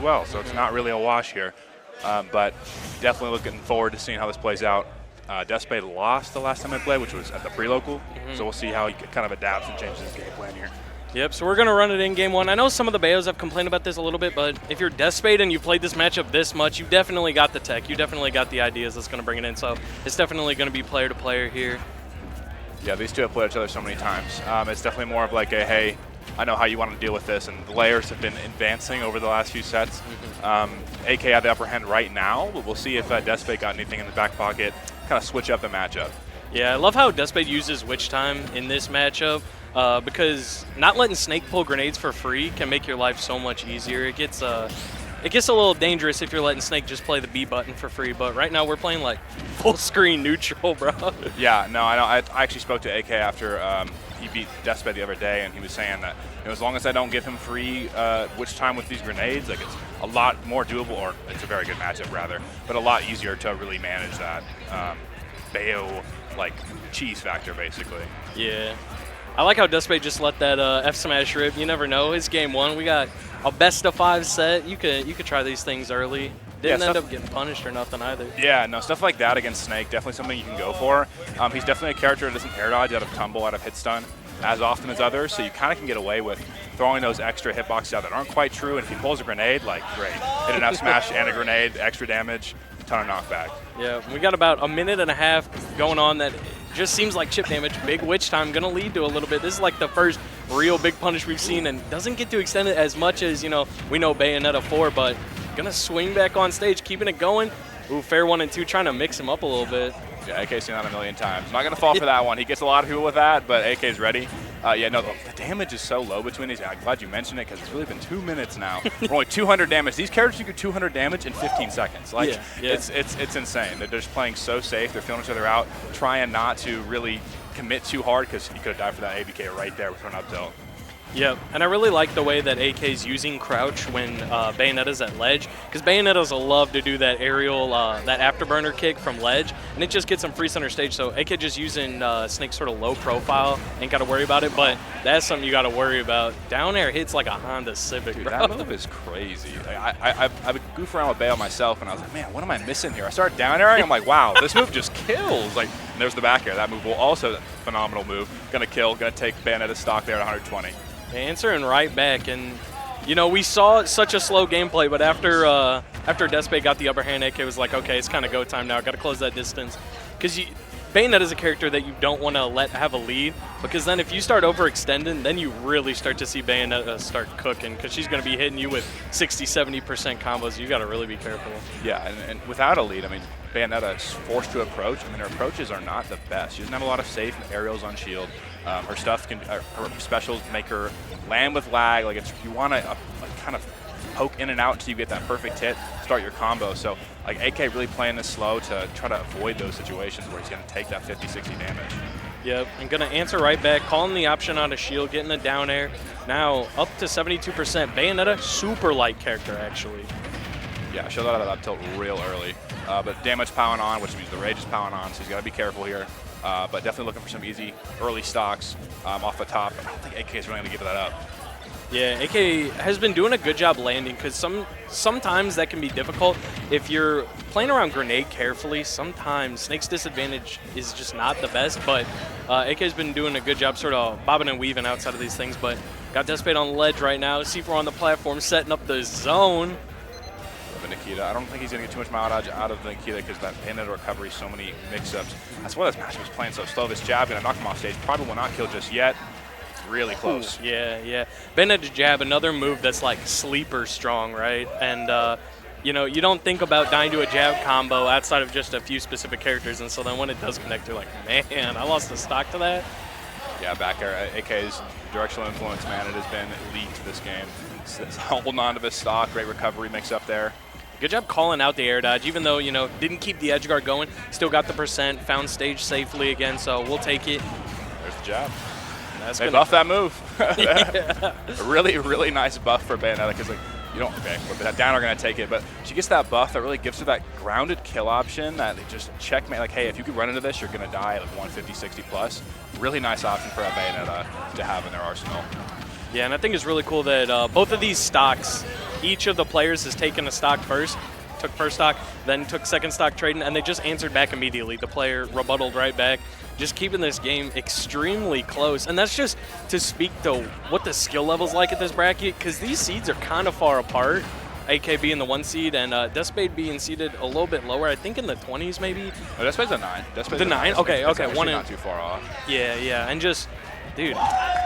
well, so it's not really a wash here. But definitely looking forward to seeing how this plays out. Deathspade lost the last time I played, which was at the pre-local, so we'll see how he kind of adapts and changes his game plan here. Yep, so we're going to run it in game one. I know some of the Bayos have complained about this a little bit, but if you're Deathspade and you've played this matchup this much, you definitely got the tech. You definitely got the ideas that's going to bring it in, so it's definitely going to be player to player here. Yeah, these two have played each other so many times. It's definitely more of like a, hey, I know how you want to deal with this, and the layers have been advancing over the last few sets. AK had the upper hand right now, but we'll see if Deathspade got anything in the back pocket, kind of switch up the matchup. Yeah, I love how Deathspade uses Witch Time in this matchup because not letting Snake pull grenades for free can make your life so much easier. It gets a little dangerous if you're letting Snake just play the B button for free, but right now we're playing like full screen neutral, bro. Yeah, no, I know. I actually spoke to AK after he beat Deathspade the other day, and he was saying that as long as I don't give him free Witch Time with these grenades, like it's a lot more doable, or it's a very good matchup rather, but a lot easier to really manage that Bayo like cheese factor basically. Yeah. I like how Deathspade just let that F smash rip. You never know. It's game one. We got a best of 5 set. You could try these things early. Didn't end up getting punished or nothing either. Yeah, no, stuff like that against Snake, definitely something you can go for. He's definitely a character that doesn't air dodge out of tumble, out of hit stun as often as others, so you kind of can get away with throwing those extra hitboxes out that aren't quite true, and if he pulls a grenade, like, great. Hit an F smash and a grenade, extra damage, ton of knockback. Yeah, we got about a minute and a half going on that just seems like chip damage. Big Witch Time going to lead to a little bit. This is like the first real big punish we've seen, and doesn't get to extend it as much as, we know Bayonetta 4, but going to swing back on stage, keeping it going. Ooh, fair 1 and 2, trying to mix him up a little bit. Yeah, AK's seen that a million times. Not going to fall for that one. He gets a lot of people with that, but AK's ready. Yeah, no, the damage is so low between these. I'm glad you mentioned it because it's really been 2 minutes now. We're only 200 damage. These characters you get 200 damage in 15 seconds. Like, it's insane. They're just playing so safe. They're feeling each other out, trying not to really commit too hard because you could have died for that ABK right there with an up tilt. Yep, and I really like the way that AK's using crouch when Bayonetta's at ledge, because Bayonettas will love to do that aerial, that afterburner kick from ledge, and it just gets them free center stage. So AK just using Snake's sort of low profile, ain't got to worry about it, but that's something you got to worry about. Down air hits like a Honda Civic, dude, bro. That move is crazy. I would goof around with Bayo myself, and I was like, man, what am I missing here? I started down airing, I'm like, wow, this move just kills. Like, and there's the back air. That move will also, phenomenal move. Gonna kill, gonna take Bayonetta's stock there at 120. Answering right back, and we saw such a slow gameplay, but after Deathspade got the upper hand, AK was like, okay, it's kind of go time now. Got to close that distance, because Bayonetta is a character that you don't want to let have a lead, because then if you start overextending, then you really start to see Bayonetta start cooking, because she's going to be hitting you with 60-70% combos. You got to really be careful. Yeah, and without a lead, I mean, Bayonetta is forced to approach. I mean, her approaches are not the best. She doesn't have a lot of safe aerials on shield. Her stuff her specials make her land with lag. Like, you want to kind of poke in and out until you get that perfect hit, start your combo. So, like, AK really playing this slow to try to avoid those situations where he's going to take that 50-60 damage. Yep, and going to answer right back, calling the option on a shield, getting a down air. Now up to 72%. Bayonetta, super light character, actually. Yeah, showed out of that up tilt real early. But damage piling on, which means the rage is piling on, so he's got to be careful here. But definitely looking for some easy early stocks off the top. I don't think AK is really going to give that up. Yeah, AK has been doing a good job landing, because sometimes that can be difficult. If you're playing around grenade carefully, sometimes Snake's disadvantage is just not the best, but AK has been doing a good job sort of bobbing and weaving outside of these things, but got Deathspade on the ledge right now. C4 on the platform, setting up the zone. Nikita. I don't think he's going to get too much mileage out of the Nikita because that Bayonetta recovery, so many mix-ups. That's why this matchup was playing so slow. This jab going to knock him off stage. Probably will not kill just yet. Really close. Ooh, yeah. Bayonetta's jab, another move that's like sleeper strong, right? And, you don't think about dying to a jab combo outside of just a few specific characters, and so then when it does connect, you're like, man, I lost the stock to that. Yeah, back air. AK's directional influence, man, it has been elite this game. It's holding on to this stock. Great recovery mix-up there. Good job calling out the air dodge, even though, didn't keep the edge guard going. Still got the percent, found stage safely again, so we'll take it. There's the jab. They buff that move. Yeah. A really, really nice buff for Bayonetta because, like, with that down are going to take it, but she gets that buff that really gives her that grounded kill option that they just checkmate. Like, hey, if you could run into this, you're going to die at like 150, 60 plus. Really nice option for a Bayonetta to have in their arsenal. Yeah, and I think it's really cool that both of these stocks, each of the players has taken a stock first, took first stock, then took second stock trading, and they just answered back immediately. The player rebuttaled right back, just keeping this game extremely close. And that's just to speak to what the skill level's like at this bracket, because these seeds are kind of far apart. AK being the 1 seed and Deathspade being seeded a little bit lower, I think in the 20s maybe. Oh, Deathspade's a 9. Deathspade's the 9? Okay, it's okay. One not too far off. Yeah, yeah, and just, dude,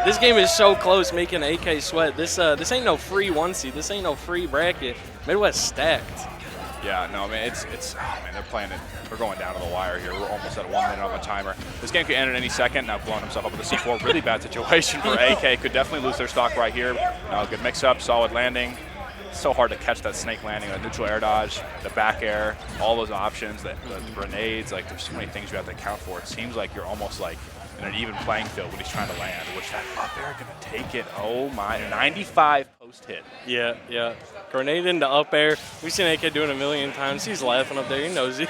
this game is so close, making AK sweat. This ain't no free 1 seed. This ain't no free bracket. Midwest stacked. Yeah, no, I mean, oh man, they're playing it. We're going down to the wire here. We're almost at 1 minute on the timer. This game could end at any second. Now blowing himself up with a C4. Really bad situation for AK. Could definitely lose their stock right here. Good mix-up, solid landing. It's so hard to catch that snake landing, a neutral air dodge, the back air, all those options, the grenades. Like, there's so many things you have to account for. It seems like you're almost like in an even playing field when he's trying to land, which that up air going to take it. Oh my, 95 post hit. Yeah, yeah. Grenade into up air. We've seen AK do it a million times. He's laughing up there. He knows it.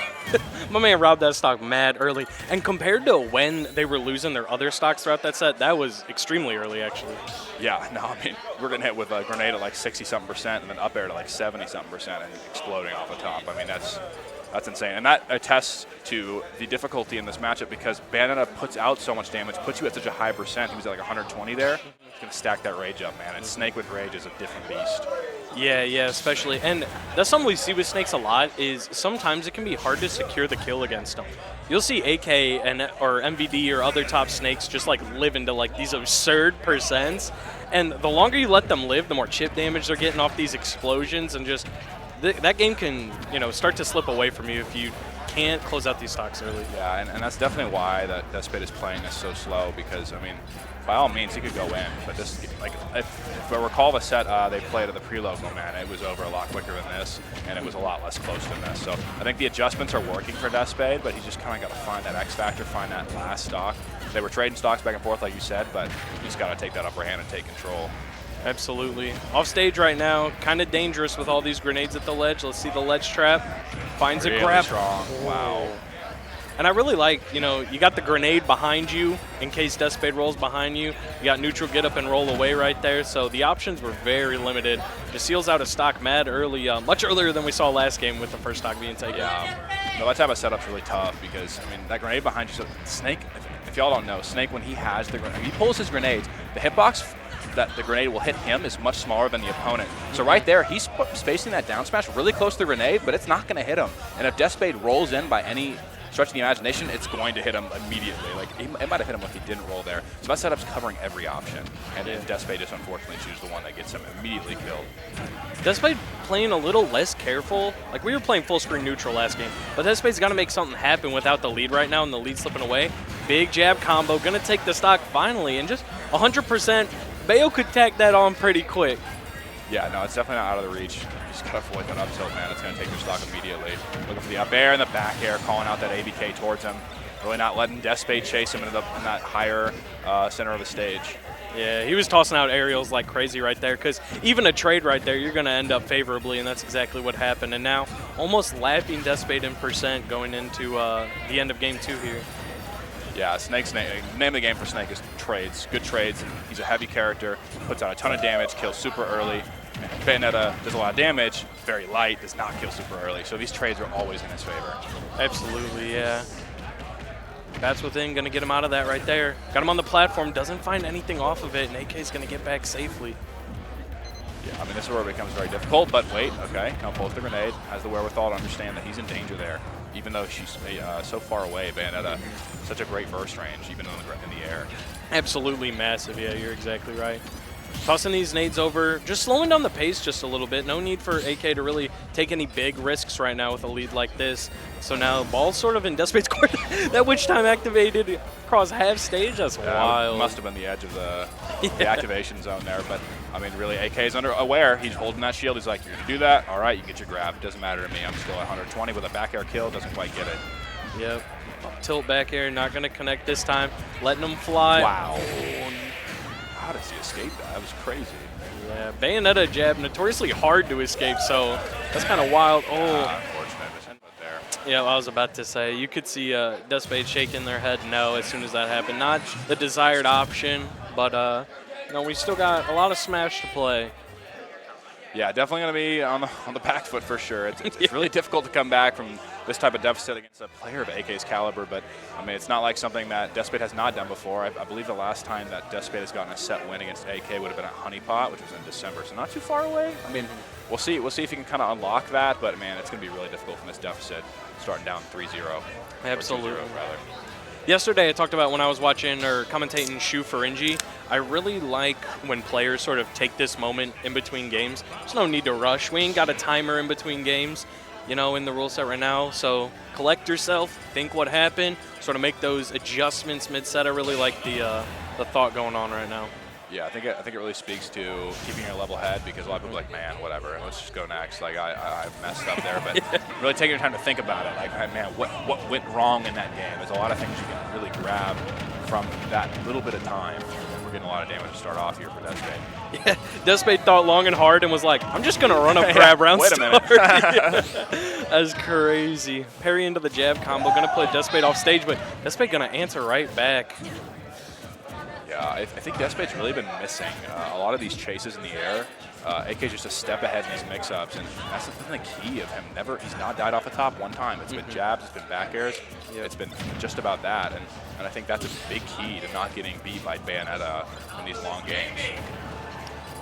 My man robbed that stock mad early. And compared to when they were losing their other stocks throughout that set, that was extremely early, actually. Yeah, no, I mean, we're getting hit with a grenade at like 60-something% and then up air to like 70-something% and exploding off the top. I mean, that's insane. And that attests to the difficulty in this matchup because Bayonetta puts out so much damage, puts you at such a high percent. He was at like 120 there. He's going to stack that rage up, man. And Snake with rage is a different beast. Yeah, yeah, especially. And that's something we see with Snakes a lot is sometimes it can be hard to secure the kill against them. You'll see AK or MVD or other top Snakes just like live into like these absurd percents. And the longer you let them live, the more chip damage they're getting off these explosions and just that game can, start to slip away from you if you can't close out these stocks early. Yeah, and that's definitely why that Deathspade is playing this so slow because, I mean, by all means, he could go in, but this, like, if I recall the set they played at the pre-local, man, it was over a lot quicker than this, and it was a lot less close than this. So I think the adjustments are working for Deathspade, but he's just kind of got to find that X factor, find that last stock. They were trading stocks back and forth, like you said, but he's got to take that upper hand and take control. Absolutely. Off stage right now, kind of dangerous with all these grenades at the ledge. Let's see the ledge trap. Finds really a grab. Strong. Wow. And I really like, you got the grenade behind you in case Deathspade rolls behind you. You got neutral get up and roll away right there. So the options were very limited. Just seals out a stock mad early, much earlier than we saw last game with the first stock being taken. Yeah. No, that type of setup's really tough because, I mean, that grenade behind you, so Snake, if y'all don't know, Snake, when he has the grenade, he pulls his grenades, the hitbox that the grenade will hit him is much smaller than the opponent. So right there, he's spacing that down smash really close to the grenade, but it's not going to hit him. And if Deathspade rolls in by any stretch of the imagination, it's going to hit him immediately. Like, it might have hit him if he didn't roll there. So that setup's covering every option. And then Deathspade just unfortunately chooses the one that gets him immediately killed. Deathspade playing a little less careful. Like, we were playing full screen neutral last game, but Deathspade's got to make something happen without the lead right now, and the lead slipping away. Big jab combo, going to take the stock finally, and just 100%. Bayo could tack that on pretty quick. Yeah, no, it's definitely not out of the reach. Just got to avoid that up tilt, man. It's going to take your stock immediately. Looking for the up air and the back air, calling out that ABK towards him. Really not letting Deathspade chase him in that higher center of the stage. Yeah, he was tossing out aerials like crazy right there because even a trade right there, you're going to end up favorably, and that's exactly what happened. And now almost lapping Deathspade in percent going into the end of game 2 here. Yeah, Snake's name of the game for Snake is trades. Good trades. He's a heavy character, puts out a ton of damage, kills super early. Bayonetta does a lot of damage, very light, does not kill super early. So these trades are always in his favor. Absolutely, yeah. Bats within, going to get him out of that right there. Got him on the platform, doesn't find anything off of it, and AK's going to get back safely. Yeah, I mean, this is where it becomes very difficult, but wait, okay. Now pulls the grenade, has the wherewithal to understand that he's in danger there. Even though she's so far away, Bayonetta, such a great burst range, even in the air. Absolutely massive, yeah, you're exactly right. Tossing these nades over, just slowing down the pace just a little bit. No need for AK to really take any big risks right now with a lead like this. So now ball's sort of in Deathspade's court. That witch time activated across half stage, that's wild. Must have been the edge of the activation zone there, but I mean, really, AK is aware. He's holding that shield. He's like, you're going to do that? All right, you get your grab. It doesn't matter to me. I'm still at 120 with a back air kill. Doesn't quite get it. Yep. Up tilt back air, not going to connect this time. Letting him fly. Wow. How does he escape that? That was crazy. Yeah, Bayonetta jab, notoriously hard to escape, so that's kind of wild. Oh. Unfortunate mishandle there. Yeah, I was about to say, you could see Deathspade shaking their head no as soon as that happened. Not the desired option, but No, we still got a lot of Smash to play. Yeah, definitely going to be on the back foot for sure. It's really difficult to come back from this type of deficit against a player of AK's caliber, but I mean, it's not like something that Deathspade has not done before. I believe the last time that Deathspade has gotten a set win against AK would have been at Honey Pot, which was in December, so not too far away. I mean, we'll see. We'll see if he can kind of unlock that, but man, it's going to be really difficult from this deficit, starting down 3-0. Absolutely. 2-0, rather. Yesterday, I talked about when I was watching or commentating Shu Faringi. I really like when players sort of take this moment in between games. There's no need to rush. We ain't got a timer in between games, you know, in the rule set right now. So collect yourself, think what happened, sort of make those adjustments mid-set. I really like the thought going on right now. Yeah, I think it really speaks to keeping your level head, because a lot of people are like, man, whatever, let's just go next. Like I messed up there, but really taking your time to think about it. Like, man, what went wrong in that game? There's a lot of things you can really grab from that little bit of time. We're getting a lot of damage to start off here for Deathspade. Yeah, Deathspade thought long and hard and was like, I'm just gonna run up grab round Wait a minute. That's crazy. Parry into the jab combo, gonna put Deathspade off stage, but Deathspade gonna answer right back. Yeah, I think Deathspade's really been missing a lot of these chases in the air. AK's just a step ahead in these mix-ups, and that's been the key of him. He's not died off the top one time. It's been jabs, it's been back airs, it's been just about that, and I think that's a big key to not getting beat by Bayonetta in these long games.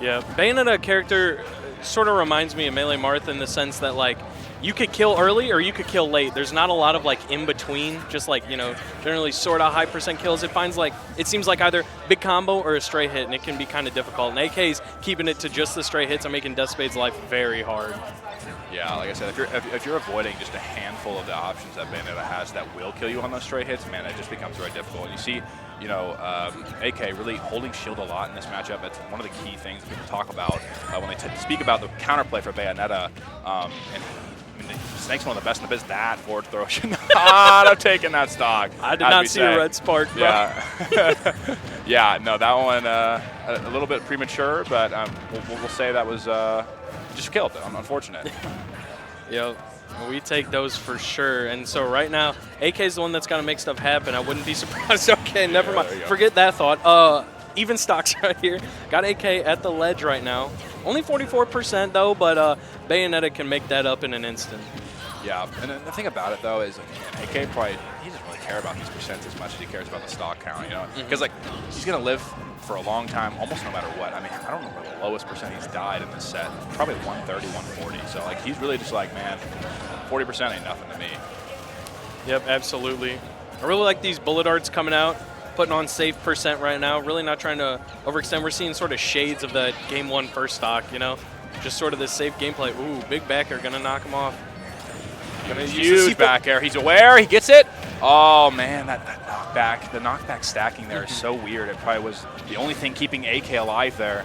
Yeah, Bayonetta character sort of reminds me of Melee Marth in the sense that, like, you could kill early or you could kill late. There's not a lot of, like, in between, just like, you know, generally sort of high % kills. It seems like either big combo or a stray hit, and it can be kind of difficult. And AK's keeping it to just the stray hits and making Deathspade's life very hard. Yeah, like I said, if you're avoiding just a handful of the options that Bayonetta has that will kill you on those stray hits, man, it just becomes very difficult. And you see, you know, AK really holding shield a lot in this matchup. That's one of the key things that people talk about when they speak about the counterplay for Bayonetta. And I mean, Snake's one of the best in the biz. That forward throw should not have taken that stock. I did not see a red spark, bro. Yeah, yeah, no, that one a little bit premature, but we'll say that was just killed. Unfortunate. Yep. We take those for sure. And so right now, AK's the one that's got to make stuff happen. I wouldn't be surprised. Okay, never mind. Forget that thought. Even stocks right here. Got AK at the ledge right now. Only 44% though, but Bayonetta can make that up in an instant. Yeah, and the thing about it though is, like, man, AK probably, he doesn't really care about these percents as much as he cares about the stock count, you know? Because like, he's gonna live for a long time, almost no matter what. I mean, I don't remember the lowest percent he's died in this set. Probably 130, 140. So like, he's really just like, man, 40% ain't nothing to me. Yep, absolutely. I really like these bullet arts coming out, putting on safe percent right now. Really not trying to overextend. We're seeing sort of shades of the game one first stock, you know? Just sort of this safe gameplay. Ooh, big back air, gonna knock him off. Huge back air. He's aware. He gets it. Oh, man, that knockback. The knockback stacking there is so weird. It probably was the only thing keeping AK alive there.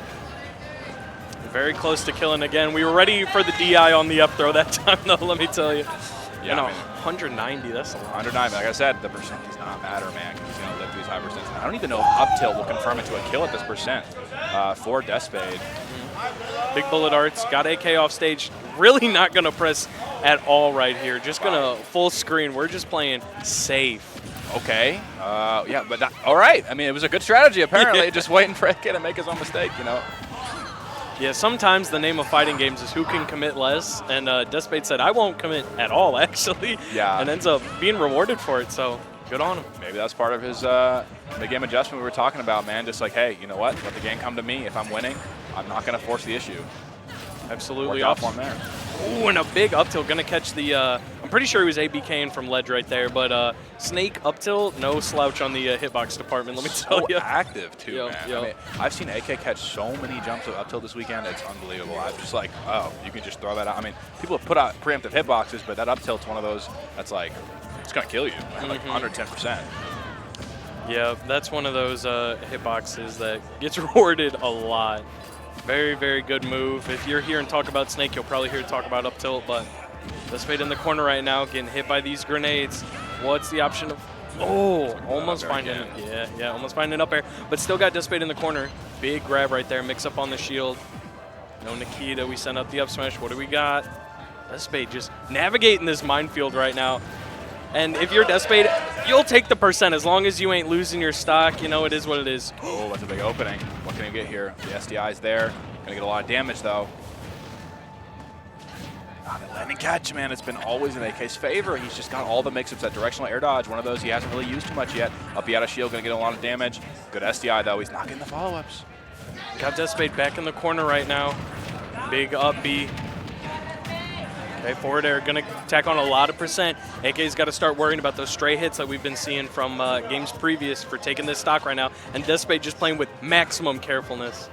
Very close to killing again. We were ready for the DI on the up throw that time, though, let me tell you. Yeah, no, I mean, 190, that's a lot. 190, like I said, the percent does not matter, man, because he's going to live these high percents. I don't even know if up tilt will confirm it to a kill at this percent for Deathspade. Big bullet arts, got AK off stage. Really not going to press at all right here. Just going to full screen. We're just playing safe. Okay. Yeah, but all right. I mean, it was a good strategy, apparently, just waiting for AK to make his own mistake, you know. Yeah, sometimes the name of fighting games is who can commit less, and Deathspade said, I won't commit at all, actually. Yeah. And ends up being rewarded for it, so good on him. Maybe that's part of his mid-game adjustment we were talking about, man. Just like, hey, you know what? Let the game come to me. If I'm winning, I'm not going to force the issue. Absolutely. Off one there. Ooh, and a big up tilt. Going to catch the, I'm pretty sure he was ABKing from ledge right there, but Snake up tilt, no slouch on the hitbox department, let me tell you. So active, too, man. Yo. I mean, I've seen AK catch so many jumps of up tilt this weekend. It's unbelievable. I'm just like, oh, you can just throw that out. I mean, people have put out preemptive hitboxes, but that up tilt's one of those that's like, it's going to kill you, like under 10%. Yeah, that's one of those hitboxes that gets rewarded a lot. Very, very good move. If you're here and talk about Snake, you'll probably hear talk about up tilt, but Deathspade in the corner right now, getting hit by these grenades. What's the option of... Oh, almost finding it. Yeah, almost finding up air, but still got Deathspade in the corner. Big grab right there, mix up on the shield. No Nikita, we send up the up smash. What do we got? Deathspade just navigating this minefield right now. And if you're Deathspade, you'll take the percent as long as you ain't losing your stock. You know, it is what it is. Oh, that's a big opening. What can he get here? The SDI's there. Gonna get a lot of damage though. The landing catch, man, it's been always in AK's favor. He's just got all the mix-ups. That directional air dodge, one of those he hasn't really used too much yet. Up out of shield, gonna get a lot of damage. Good SDI though. He's not getting the follow-ups. Got Deathspade back in the corner right now. Big up B. Okay, forward air gonna tack on a lot of percent. AK's got to start worrying about those stray hits that we've been seeing from games previous for taking this stock right now. And Deathspade just playing with maximum carefulness.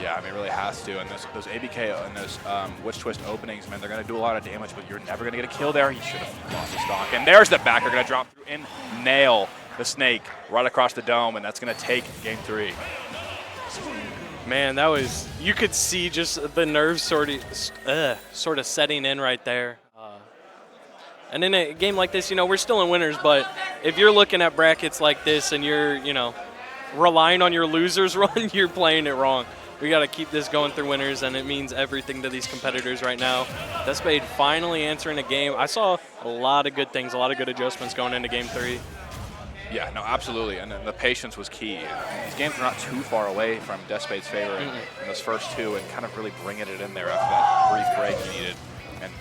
Yeah, I mean, really has to. And those ABK and those Witch Twist openings, man, they're going to do a lot of damage, but you're never going to get a kill there. You should have lost the stock. And there's the backer going to drop through and nail the snake right across the dome, and that's going to take game 3. Man, that was, you could see just the nerves sort of setting in right there. And in a game like this, you know, we're still in winners, but if you're looking at brackets like this and you're, you know, relying on your losers run, you're playing it wrong. We got to keep this going through winners, and it means everything to these competitors right now. Deathspade finally answering a game. I saw a lot of good things, a lot of good adjustments going into game 3. Yeah, no, absolutely, and the patience was key. These games were not too far away from Deathspade's favor in those first 2, and kind of really bringing it in there after that brief break he needed. And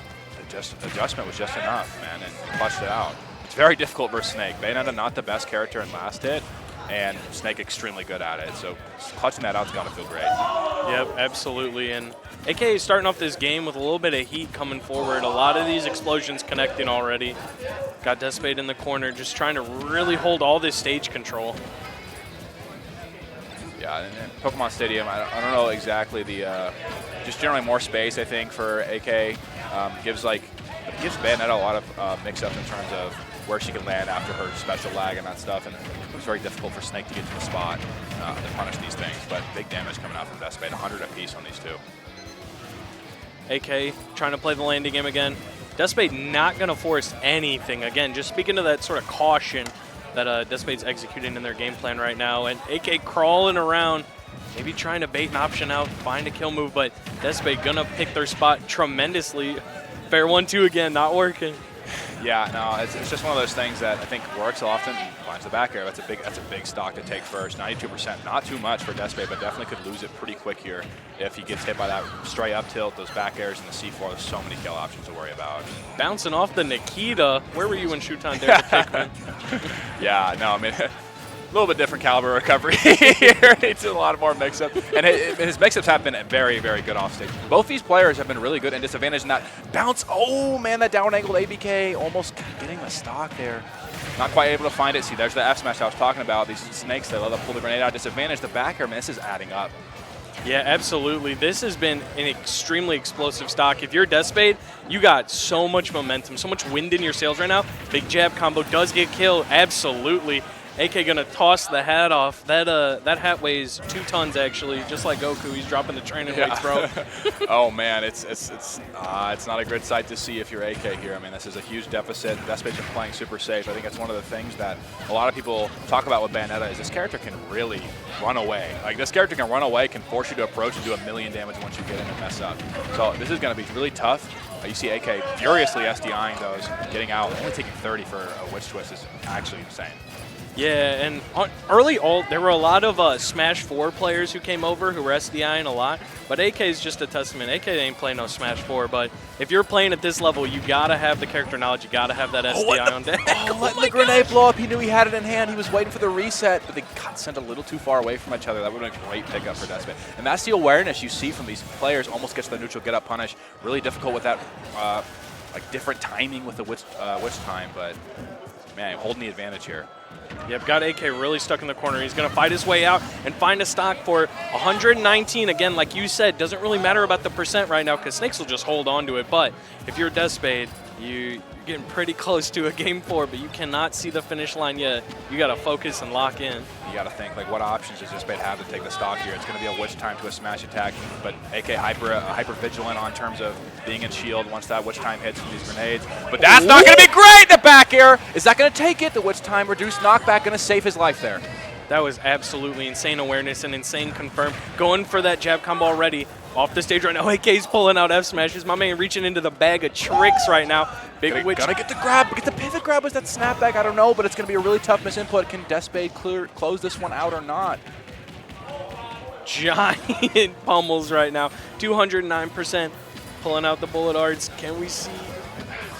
adjustment was just enough, man, and clutched it out. It's very difficult versus Snake. Bayonetta not the best character in last hit, and Snake extremely good at it. So clutching that out is gonna feel great. Yep, absolutely. And AK is starting off this game with a little bit of heat coming forward. A lot of these explosions connecting already. Got Deathspade in the corner, just trying to really hold all this stage control. Yeah, and Pokemon Stadium, I don't know exactly the, just generally more space, I think, for AK. Gives Bayonetta a lot of mix-up in terms of where she can land after her special lag and that stuff, and it was very difficult for Snake to get to the spot to punish these things, but big damage coming out from Deathspade, 100 apiece on these 2. AK trying to play the landing game again. Deathspade not going to force anything. Again, just speaking to that sort of caution that Deathspade's executing in their game plan right now, and AK crawling around, maybe trying to bait an option out, find a kill move, but Deathspade going to pick their spot tremendously. Fair 1-2 again, not working. Yeah, no, it's just one of those things that I think works often. Finds the back air. That's a big stock to take first. 92%, not too much for Deathspade, but definitely could lose it pretty quick here if he gets hit by that stray up tilt, those back airs, and the C4. There's so many kill options to worry about. Bouncing off the Nikita. Where were you when Shuton dared to pick, man? Yeah, no, I mean, a little bit different caliber recovery here. It's a lot more mix-up. And his mix-ups have been very, very good off stage. Both these players have been really good and disadvantaged in that bounce. Oh, man, that down-angled ABK almost getting the stock there. Not quite able to find it. See, there's the F-smash I was talking about. These snakes, they love to pull the grenade out. Disadvantage. The back air, man, this is adding up. Yeah, absolutely. This has been an extremely explosive stock. If you're Deathspade, you got so much momentum, so much wind in your sails right now. Big jab combo does get killed. Absolutely. AK gonna toss the hat off. That hat weighs 2 tons actually, just like Goku. He's dropping the training weights, bro. Oh man, it's not a good sight to see if you're AK here. I mean, this is a huge deficit. Deathspade's been playing super safe. I think that's one of the things that a lot of people talk about with Bayonetta is this character can really run away. Like this character can run away, can force you to approach and do 1,000,000 damage once you get in and mess up. So this is gonna be really tough. You see AK furiously SDIing those, getting out, only taking 30 for a Witch Twist is actually insane. Yeah, and early there were a lot of Smash 4 players who came over who were SDIing a lot, but AK is just a testament. AK ain't playing no Smash 4, but if you're playing at this level, you gotta have the character knowledge, you gotta have that SDI on deck. Letting the grenade blow up, he knew he had it in hand, he was waiting for the reset, but they got sent a little too far away from each other. That would have been a great pickup for Deathspade. And that's the awareness you see from these players, almost gets the neutral get up punish. Really difficult with that like different timing with the witch time, but man, holding the advantage here. Yep, got AK really stuck in the corner. He's going to fight his way out and find a stock for 119. Again, like you said, doesn't really matter about the percent right now because Snakes will just hold on to it. But if you're Deathspade, you're getting pretty close to a game 4, but you cannot see the finish line yet. You got to focus and lock in. You got to think, like, what options does Deathspade have to take the stock here? It's going to be a witch time to a smash attack, but AK hyper vigilant on terms of being in shield once that witch time hits from these grenades. But that's not going to be great! The back air! Is that going to take it? The witch time reduced knockback going to save his life there. That was absolutely insane awareness and insane confirm. Going for that jab combo already. Off the stage right now. AK's pulling out F smashes. My man reaching into the bag of tricks right now. Big Witch. Gotta get the grab, get the pivot grab. Is that snapback? I don't know, but it's gonna be a really tough misinput. Can Deathspade close this one out or not? Giant pummels right now. 209%. Pulling out the bullet arts. Can we see?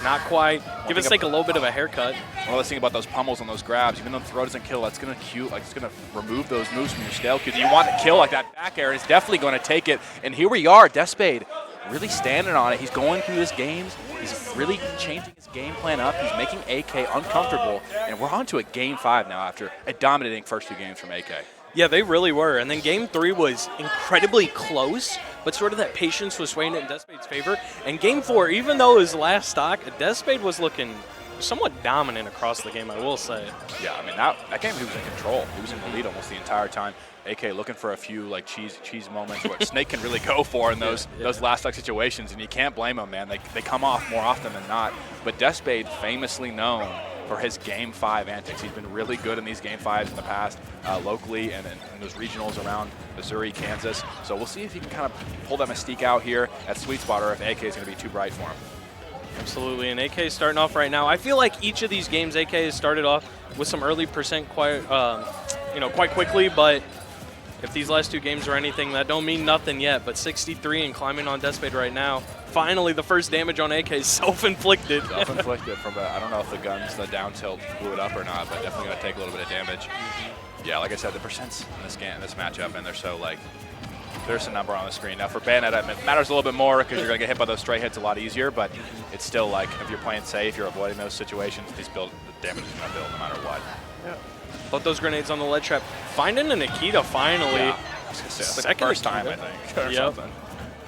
Not quite. Give us like a little bit of a haircut. Well, let's think about those pummels on those grabs. Even though the throw doesn't kill, that's gonna it's gonna remove those moves from your stale. Because you want to kill like that back air, it's definitely going to take it. And here we are, Deathspade really standing on it. He's going through his games. He's really changing his game plan up. He's making AK uncomfortable. And we're on to a game 5 now after a dominating first 2 games from AK. Yeah, they really were. And then game 3 was incredibly close, but sort of that patience was swaying it in Deathspade's favor. And game 4, even though his last stock, Deathspade was looking somewhat dominant across the game, I will say. Yeah, I mean, that game he was in control. He was in the lead almost the entire time. AK looking for a few like cheese moments where Snake can really go for in those last stock situations, and you can't blame him, man. They come off more often than not. But Deathspade, famously known for his Game 5 antics. He's been really good in these Game 5s in the past, locally and in those regionals around Missouri, Kansas. So we'll see if he can kind of pull that mystique out here at Sweet Spot, or if AK is going to be too bright for him. Absolutely, and AK is starting off right now. I feel like each of these games, AK has started off with some early percent quite quickly, but if these last 2 games are anything, that don't mean nothing yet. But 63 and climbing on Deathspade right now. Finally, the first damage on AK is self-inflicted. Self-inflicted from I don't know if the down tilt blew it up or not, but definitely going to take a little bit of damage. Yeah, like I said, the percents in this matchup, and they're so like, there's a number on the screen. Now for Bayonetta, it matters a little bit more because you're going to get hit by those stray hits a lot easier, but it's still like, if you're playing safe, you're avoiding those situations, the damage is going to build no matter what. Yeah. Both those grenades on the lead trap. Finding a Nikita finally. Yeah. I was going to say, that's like the first time, I think, or something.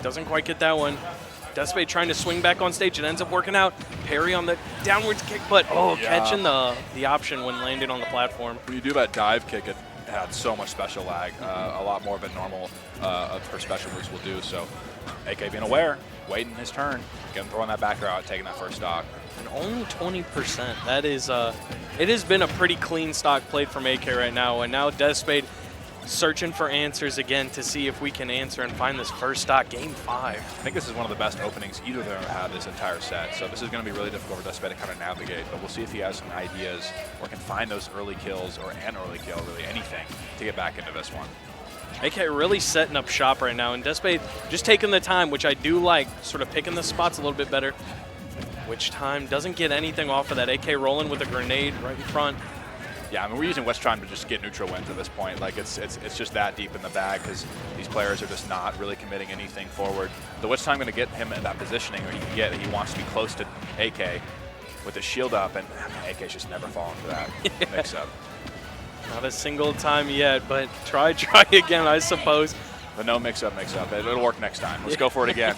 Doesn't quite get that one. Deathspade trying to swing back on stage. It ends up working out. Parry on the downwards kick, but catching the option when landed on the platform. When you do that dive kick, it had so much special lag, a lot more than normal of her special moves will do. So AK being aware, waiting his turn, getting throwing that back out, taking that first stock. And only 20%. That is, it has been a pretty clean stock played from AK right now. And now Deathspade searching for answers again to see if we can answer and find this first stock, game 5. I think this is one of the best openings either of them have had this entire set. So this is going to be really difficult for Deathspade to kind of navigate, but we'll see if he has some ideas or can find those early kills or an early kill, really anything, to get back into this one. AK really setting up shop right now, and Deathspade just taking the time, which I do like, sort of picking the spots a little bit better. Which time doesn't get anything off of that. AK rolling with a grenade right in front. Yeah, I mean, we're using West Time to just get neutral wins at this point. Like, it's just that deep in the bag because these players are just not really committing anything forward. The West Time going to get him in that positioning where he wants to be close to AK with his shield up, and AK's just never fallen for that mix-up. Not a single time yet, but try again, I suppose. But no mix-up. It'll work next time. Let's go for it again.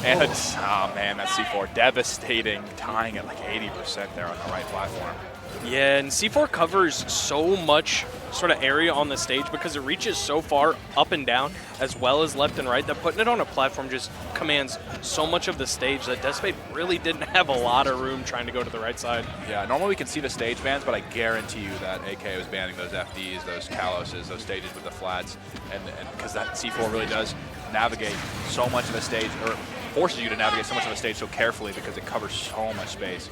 And, oh man, that C4 devastating, tying at like 80% there on the right platform. Yeah, and C4 covers so much sort of area on the stage because it reaches so far up and down as well as left and right that putting it on a platform just commands so much of the stage that Deathspade really didn't have a lot of room trying to go to the right side. Yeah, normally we can see the stage bans, but I guarantee you that AK was banning those FDs, those Kaloses, those stages with the flats, and because that C4 really does navigate so much of the stage, or forces you to navigate so much of the stage so carefully because it covers so much space.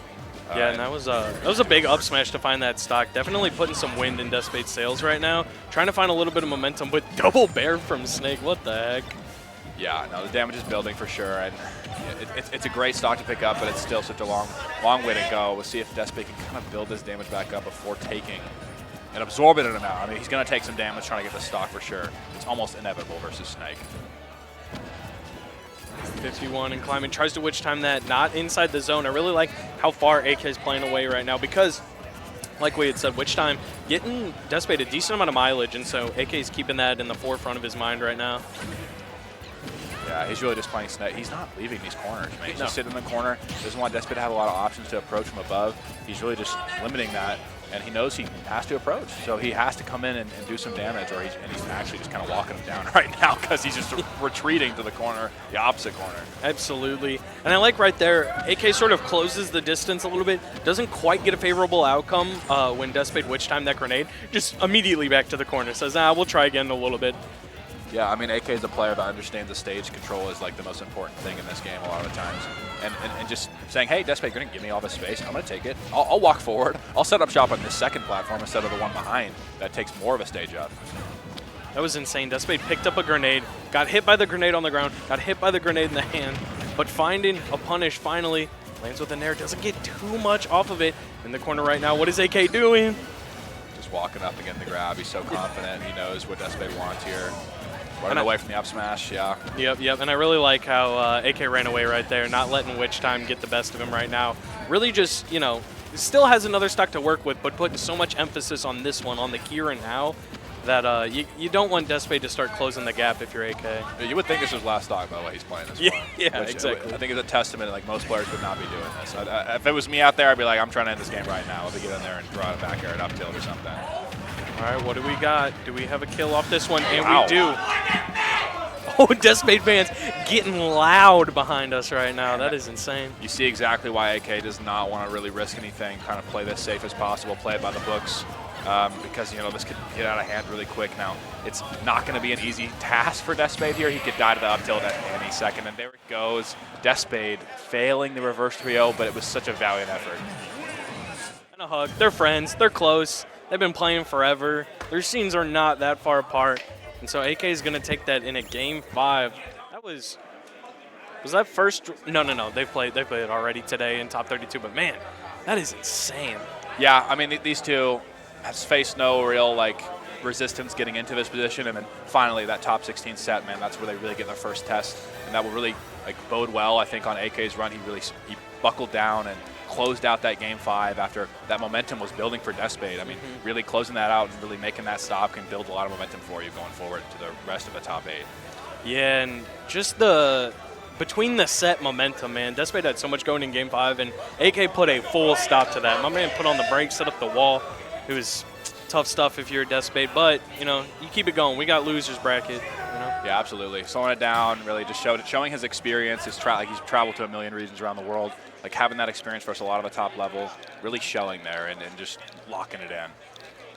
Yeah, and that was a big up smash to find that stock. Definitely putting some wind in Deathspade's sails right now. Trying to find a little bit of momentum, but double bear from Snake. What the heck? Yeah, no, the damage is building for sure, and it's a great stock to pick up, but it's still such a long way to go. We'll see if Deathspade can kind of build this damage back up before taking and absorbing it amount. I mean, he's going to take some damage trying to get the stock for sure. It's almost inevitable versus Snake. 51 and climbing, tries to witch time that, not inside the zone. I really like how far AK is playing away right now because, like we had said, witch time getting Deathspade a decent amount of mileage, and so AK is keeping that in the forefront of his mind right now. Yeah, he's really just playing Snake. He's not leaving these corners, man. He's just sitting in the corner. Doesn't want Deathspade to have a lot of options to approach from above. He's really just limiting that, and he knows he has to approach. So he has to come in and do some damage, or he's actually just kind of walking him down right now because he's just retreating to the corner, the opposite corner. Absolutely. And I like right there, AK sort of closes the distance a little bit. Doesn't quite get a favorable outcome when Deathspade witch timed that grenade. Just immediately back to the corner. Says, we'll try again in a little bit. Yeah, I mean, AK is a player that understands the stage control is like the most important thing in this game a lot of times. And just saying, hey, Deathspade, you're going to give me all this space. I'm going to take it. I'll walk forward. I'll set up shop on this second platform instead of the one behind. That takes more of a stage up. That was insane. Deathspade picked up a grenade, got hit by the grenade on the ground, got hit by the grenade in the hand, but finding a punish finally, lands with a nair, doesn't get too much off of it. In the corner right now, what is AK doing? Just walking up and getting the grab. He's so confident. He knows what Deathspade wants here. Running away from the up smash, yeah. Yep, and I really like how AK ran away right there, not letting Witch Time get the best of him right now. Really just, you know, still has another stock to work with, but putting so much emphasis on this one, on the here and now, that you don't want Deathspade to start closing the gap if you're AK. You would think this was last stock by the way he's playing this Yeah, one. yeah, Which exactly. I think it's a testament, like most players would not be doing this. If it was me out there, I'd be like, I'm trying to end this game right now. I'll be get in there and draw a back air and up tilt or something. All right, what do we got? Do we have a kill off this one? And Wow. we do. Oh, Deathspade fans getting loud behind us right now. That is insane. You see exactly why AK does not want to really risk anything, kind of play this safe as possible, play it by the books, because, you know, this could get out of hand really quick. Now, it's not going to be an easy task for Deathspade here. He could die to the up tilt at any second, and there it goes. Deathspade failing the reverse 3-0, but it was such a valiant effort. And a hug. They're friends. They're close. They've been playing forever. Their scenes are not that far apart. And so AK is going to take that in a game 5. That was that first? No. They've played it already today in top 32. But man, that is insane. Yeah, I mean, these two has faced no real like resistance getting into this position, and then finally that top 16 set, man, that's where they really get their first test, and that will really like bode well, I think, on AK's run. He buckled down and closed out that game 5 after that momentum was building for Deathspade. I mean, really closing that out and really making that stop can build a lot of momentum for you going forward to the rest of the top 8. Yeah, and just between the set momentum, man, Deathspade had so much going in game 5, and AK put a full stop to that. My man put on the brakes, set up the wall. It was tough stuff if you're Deathspade, but, you know, you keep it going. We got losers bracket, you know? Yeah, absolutely. Slowing it down, really just showing his experience. He's traveled to a million regions around the world. Like, having that experience versus a lot of the top level, really showing there and just locking it in.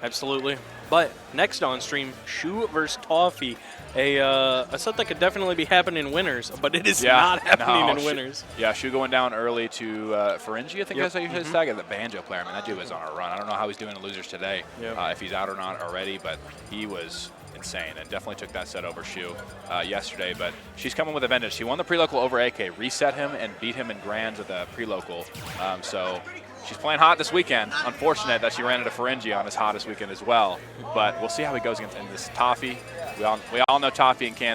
Absolutely. But next on stream, Shu versus Toffee. A set that could definitely be happening in winners, but it is not happening in winners. Yeah, Shu going down early to Ferengi, I think that's how you his tag. The banjo player. I mean, that dude was on a run. I don't know how he's doing in losers today, if he's out or not already, but he was insane and definitely took that set over Shu yesterday. But she's coming with a vengeance. She won the pre-local over AK, reset him, and beat him in grands at the pre-local. So she's playing hot this weekend. Unfortunate that she ran into Ferengi on his hottest weekend as well. But we'll see how he goes against this Toffee. We all know Toffee and Kansas.